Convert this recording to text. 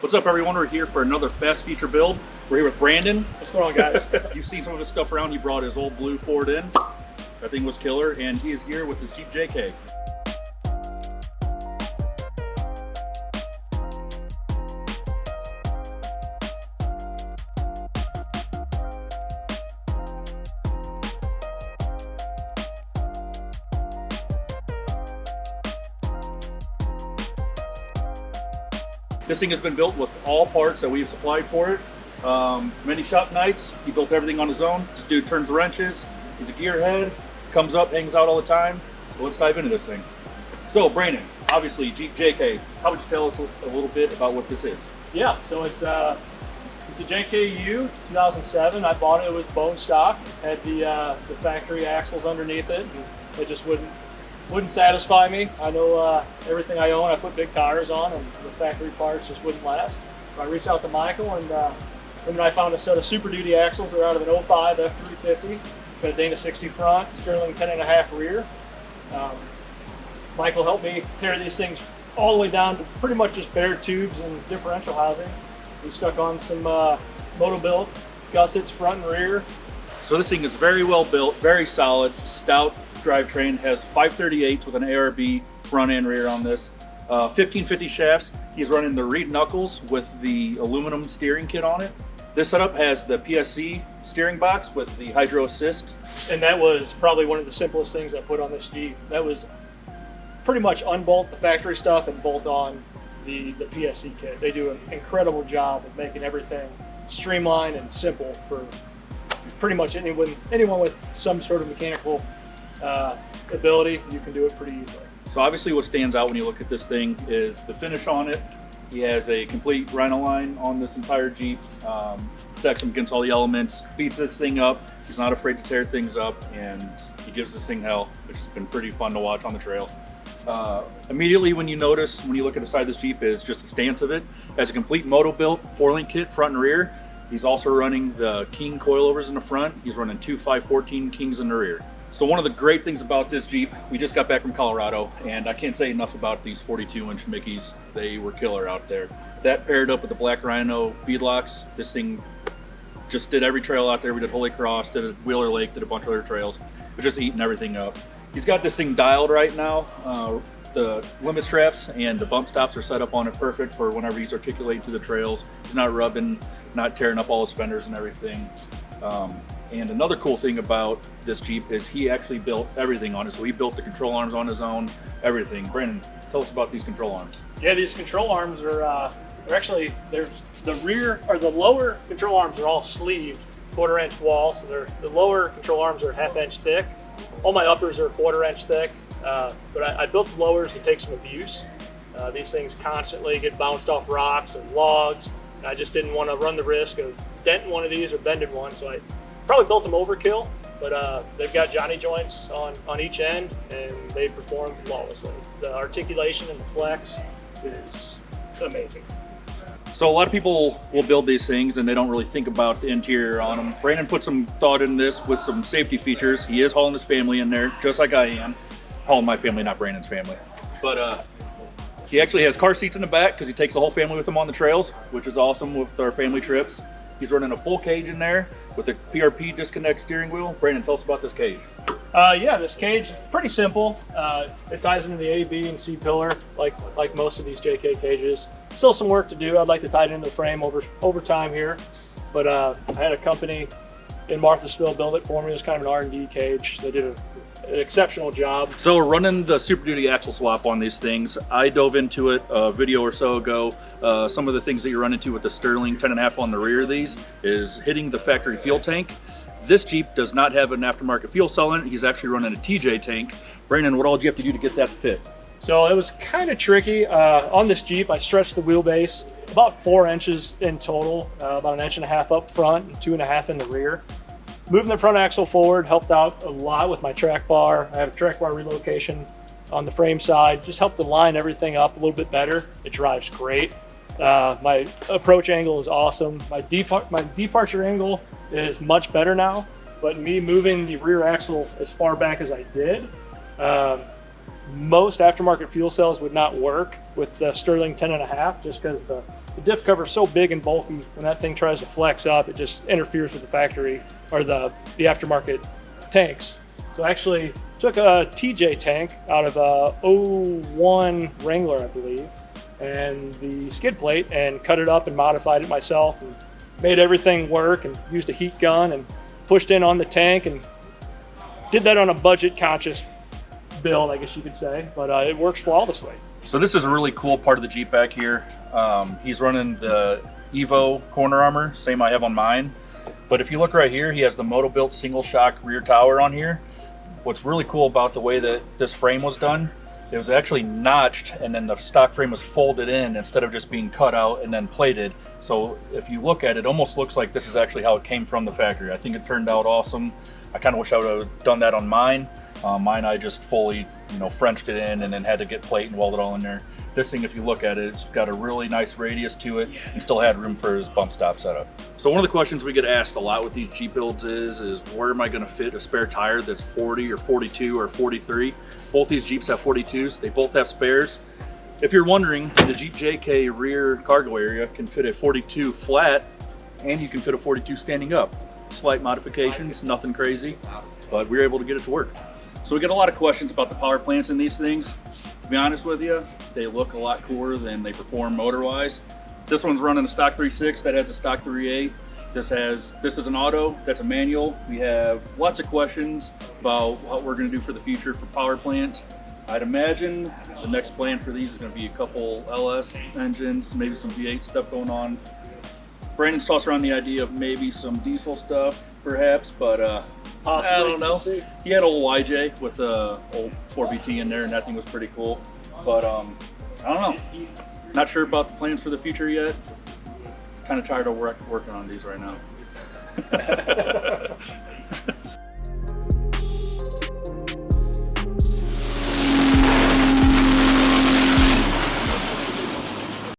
What's up, everyone? We're here for another FASS feature build. We're here with Brandon. What's going on, guys? You've seen some of his stuff around. He brought his old blue Ford in. That thing was killer, and he is here with his Jeep JK. This thing has been built with all parts that we've supplied for it. Many shop nights, he built everything on his own. This dude turns wrenches, he's a gearhead, comes up, hangs out all the time. So let's dive into this thing. So Brandon, obviously Jeep JK, how would you tell us a little bit about what this is? Yeah, so it's a JKU, it's 2007. I bought it, it was bone stock, had the factory axles underneath it, and it just wouldn't satisfy me. I know everything I own, I put big tires on, and the factory parts just wouldn't last. So I reached out to Michael, and then I found a set of Super Duty axles. They're out of an 05 F350. Got a Dana 60 front, Sterling 10.5 rear. Michael helped me tear these things all the way down to pretty much just bare tubes and differential housing. We stuck on some Moto-Built gussets front and rear. So this thing is very well built, very solid, stout drivetrain, has 538s with an ARB front and rear on this. 1550 shafts. He's running the reed knuckles with the aluminum steering kit on it. This setup has the PSC steering box with the hydro assist. And that was probably one of the simplest things I put on this Jeep. That was pretty much unbolt the factory stuff and bolt on the PSC kit. They do an incredible job of making everything streamlined and simple for pretty much anyone with some sort of mechanical ability. You can do it pretty easily. So obviously what stands out when you look at this thing is the finish on it. He has a complete rhino line on this entire Jeep, protects him against all the elements, beats this thing up. He's not afraid to tear things up, and he gives this thing hell, which has been pretty fun to watch on the trail. Immediately when you look at the side of this Jeep is just the stance of it. It has a complete Moto-Built 4-link kit front and rear. He's also running the King coilovers in the front. He's running two 514 Kings in the rear. So one of the great things about this Jeep, we just got back from Colorado, and I can't say enough about these 42-inch Mickeys. They were killer out there. That paired up with the Black Rhino beadlocks, this thing just did every trail out there. We did Holy Cross, did Wheeler Lake, did a bunch of other trails. It was just eating everything up. He's got this thing dialed right now. The limit straps and the bump stops are set up on it perfect for whenever he's articulating through the trails. He's not rubbing, not tearing up all his fenders and everything. And another cool thing about this Jeep is he actually built everything on it. So he built the control arms on his own, everything. Brandon, tell us about these control arms. Yeah, these control arms are actually, there's the rear or the lower control arms are all sleeved, 1/4 inch wall. So the lower control arms are 1/2 inch thick. All my uppers are 1/4 inch thick. But I built the lowers to take some abuse. These things constantly get bounced off rocks and logs. And I just didn't want to run the risk of denting one of these or bending one, so I probably built them overkill, but they've got Johnny joints on each end, and they perform flawlessly. The articulation and the flex is amazing. So a lot of people will build these things and they don't really think about the interior on them. Brandon put some thought in this with some safety features. He is hauling his family in there, just like I am. Hauling my family, not Brandon's family. But he actually has car seats in the back because he takes the whole family with him on the trails, which is awesome with our family trips. He's running a full cage in there with a PRP disconnect steering wheel. Brandon, tell us about this cage. Yeah, this cage is pretty simple. It ties into the A, B, and C pillar like most of these JK cages. Still some work to do. I'd like to tie it into the frame over time here. But I had a company in Marthasville build it for me. It was kind of an R&D cage. They did an exceptional job. So we're running the Super Duty axle swap on these things. I dove into it a video or so ago. Some of the things that you run into with the Sterling 10.5 on the rear of these is hitting the factory fuel tank. This Jeep does not have an aftermarket fuel cell in it. He's actually running a TJ tank. Brandon, what all did you have to do to get that to fit? So it was kind of tricky. On this Jeep, I stretched the wheelbase about 4 inches in total, about 1.5 inches up front and 2.5 in the rear. Moving the front axle forward helped out a lot with my track bar. I have a track bar relocation on the frame side, just helped to line everything up a little bit better. It drives great. My approach angle is awesome. My departure angle is much better now, but me moving the rear axle as far back as I did, most aftermarket fuel cells would not work with the Sterling 10.5 just because the diff cover is so big and bulky, when that thing tries to flex up, it just interferes with the factory or the aftermarket tanks. So I actually took a TJ tank out of a 01 Wrangler, I believe, and the skid plate, and cut it up and modified it myself and made everything work, and used a heat gun and pushed in on the tank, and did that on a budget conscious build, I guess you could say, but it works flawlessly. So this is a really cool part of the Jeep back here. He's running the Evo corner armor, same I have on mine. But if you look right here, he has the Moto-Built single shock rear tower on here. What's really cool about the way that this frame was done, it was actually notched, and then the stock frame was folded in instead of just being cut out and then plated. So if you look at it, it almost looks like this is actually how it came from the factory. I think it turned out awesome. I kind of wish I would have done that on mine. Mine, I just fully, Frenched it in and then had to get plate and weld it all in there. This thing, if you look at it, it's got a really nice radius to it and still had room for his bump stop setup. So one of the questions we get asked a lot with these Jeep builds is where am I going to fit a spare tire that's 40 or 42 or 43? Both these Jeeps have 42s. They both have spares. If you're wondering, the Jeep JK rear cargo area can fit a 42 flat, and you can fit a 42 standing up. Slight modifications, nothing crazy, but we were able to get it to work. So we get a lot of questions about the power plants in these things. To be honest with you, they look a lot cooler than they perform motor-wise. This one's running a stock 3.6, that has a stock 3.8. This is an auto, that's a manual. We have lots of questions about what we're gonna do for the future for power plant. I'd imagine the next plan for these is gonna be a couple LS engines, maybe some V8 stuff going on. Brandon's tossed around the idea of maybe some diesel stuff, perhaps, but Possibly. I don't know. He had old YJ with a old 4BT in there, and that thing was pretty cool. But I don't know. Not sure about the plans for the future yet. Kind of tired of working on these right now.